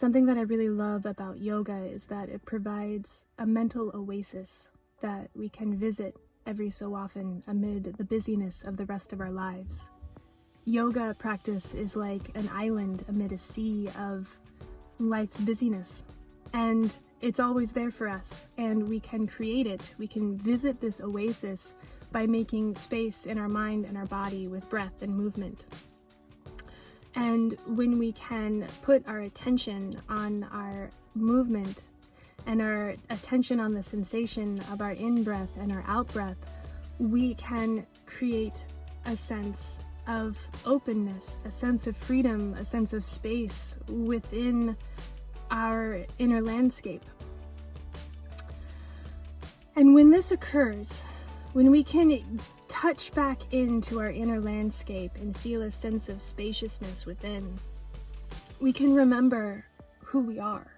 Something that I really love about yoga is that it provides a mental oasis that we can visit every so often amid the busyness of the rest of our lives. Yoga practice is like an island amid a sea of life's busyness, and it's always there for us, and we can create it. We can visit this oasis by making space in our mind and our body with breath and movement. And when we can put our attention on our movement and our attention on the sensation of our in-breath and our out-breath, we can create a sense of openness, a sense of freedom, a sense of space within our inner landscape. And when this occurs, when we can touch back into our inner landscape and feel a sense of spaciousness within, we can remember who we are.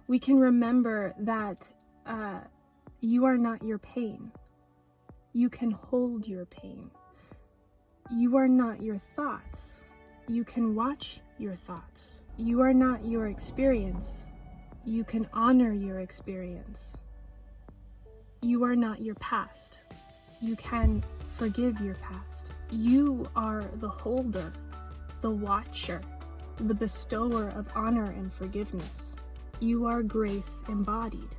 We can remember that you are not your pain. You can hold your pain. You are not your thoughts. You can watch your thoughts. You are not your experience. You can honor your experience. You are not your past. You can forgive your past. You are the holder, the watcher, the bestower of honor and forgiveness. You are grace embodied.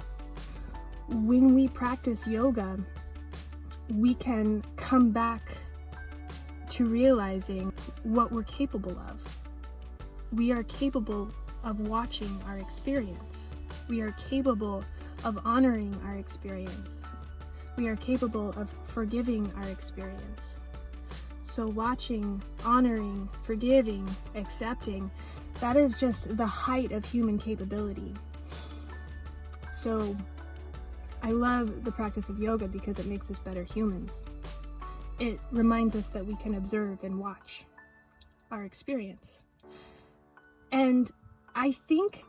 When we practice yoga, we can come back to realizing what we're capable of. We are capable of watching our experience. We are capable of honoring our experience. We are capable of forgiving our experience. So watching, honoring, forgiving, accepting, that is just the height of human capability. So I love the practice of yoga because it makes us better humans. It reminds us that we can observe and watch our experience. And I think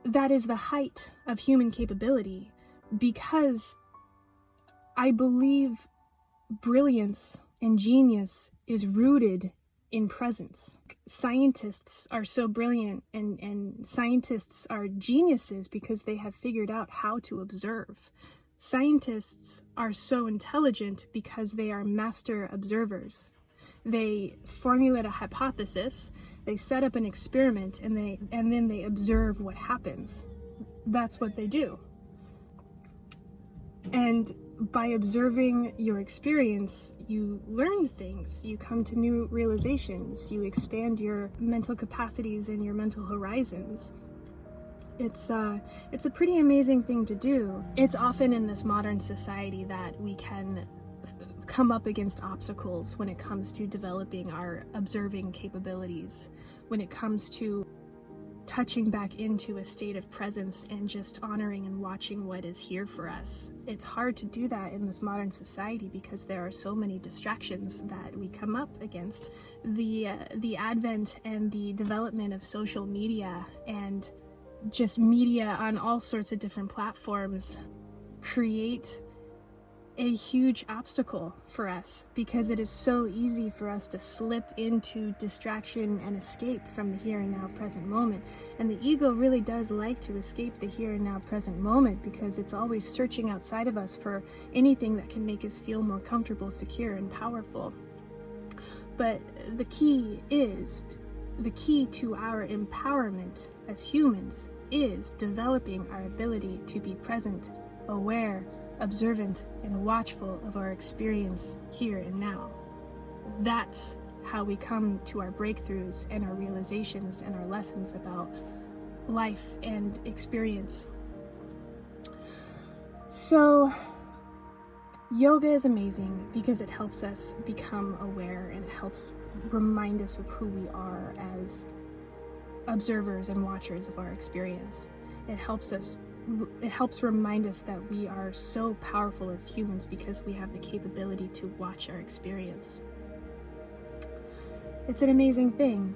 that is the height of human capability, because I believe brilliance and genius is rooted in presence. Scientists are so brilliant, and scientists are geniuses because they have figured out how to observe. Scientists are so intelligent because they are master observers. They formulate a hypothesis, they set up an experiment, and then they observe what happens. That's what they do. And by observing your experience, you learn things, you come to new realizations, you expand your mental capacities and your mental horizons. It's a pretty amazing thing to do. It's often in this modern society that we can come up against obstacles when it comes to developing our observing capabilities, when it comes to touching back into a state of presence and just honoring and watching what is here for us. It's hard to do that in this modern society because there are so many distractions that we come up against. The advent and the development of social media and just media on all sorts of different platforms create a huge obstacle for us, because it is so easy for us to slip into distraction and escape from the here and now present moment. And the ego really does like to escape the here and now present moment because it's always searching outside of us for anything that can make us feel more comfortable, secure, and powerful. But the key to our empowerment as humans is developing our ability to be present, aware, observant, and watchful of our experience here and now. That's how we come to our breakthroughs and our realizations and our lessons about life and experience. So yoga is amazing because it helps us become aware, and it helps remind us of who we are as observers and watchers of our experience. It helps remind us that we are so powerful as humans because we have the capability to watch our experience. It's an amazing thing.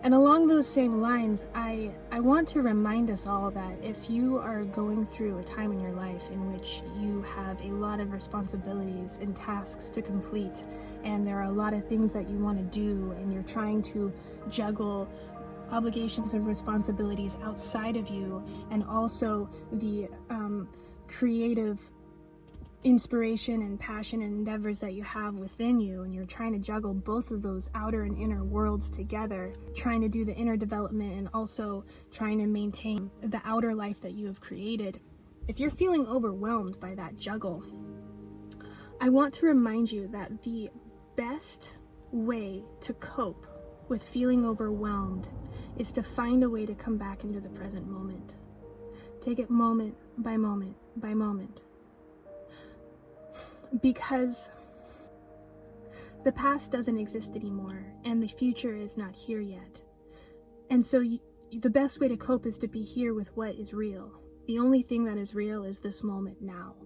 And along those same lines, I want to remind us all that if you are going through a time in your life in which you have a lot of responsibilities and tasks to complete, and there are a lot of things that you want to do, and you're trying to juggle obligations and responsibilities outside of you, and also the creative inspiration and passion and endeavors that you have within you, and you're trying to juggle both of those outer and inner worlds together, trying to do the inner development and also trying to maintain the outer life that you have created. If you're feeling overwhelmed by that juggle, I want to remind you that the best way to cope with feeling overwhelmed is to find a way to come back into the present moment. Take it moment by moment by moment. Because the past doesn't exist anymore, and the future is not here yet. And so the best way to cope is to be here with what is real. The only thing that is real is this moment now.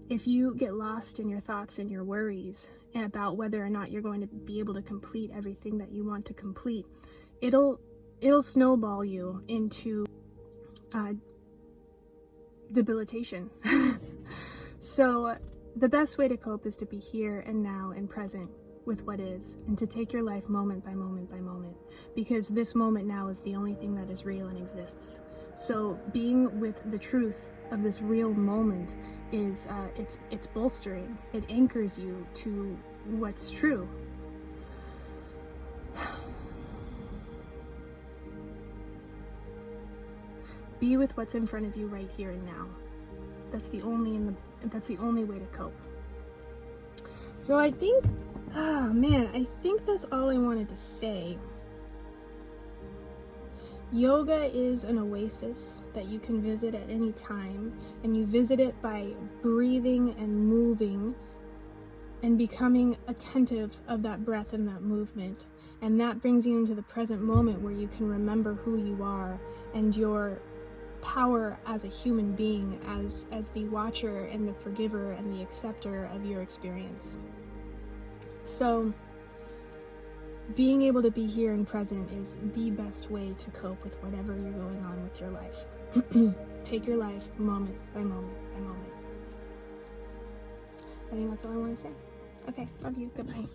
If you get lost in your thoughts and your worries about whether or not you're going to be able to complete everything that you want to complete, it'll snowball you into debilitation. So the best way to cope is to be here and now and present with what is, and to take your life moment by moment by moment, because this moment now is the only thing that is real and exists. So being with the truth of this real moment is it's bolstering. It anchors you to what's true. Be with what's in front of you right here and now. That's the only way to cope. So I think, I think that's all I wanted to say. Yoga is an oasis that you can visit at any time, and you visit it by breathing and moving and becoming attentive of that breath and that movement. And that brings you into the present moment where you can remember who you are and your power as a human being, as the watcher and the forgiver and the acceptor of your experience. So being able to be here and present is the best way to cope with whatever you're going on with your life. Take your life moment by moment by moment. I think that's all I want to say. Okay, love you. Goodbye.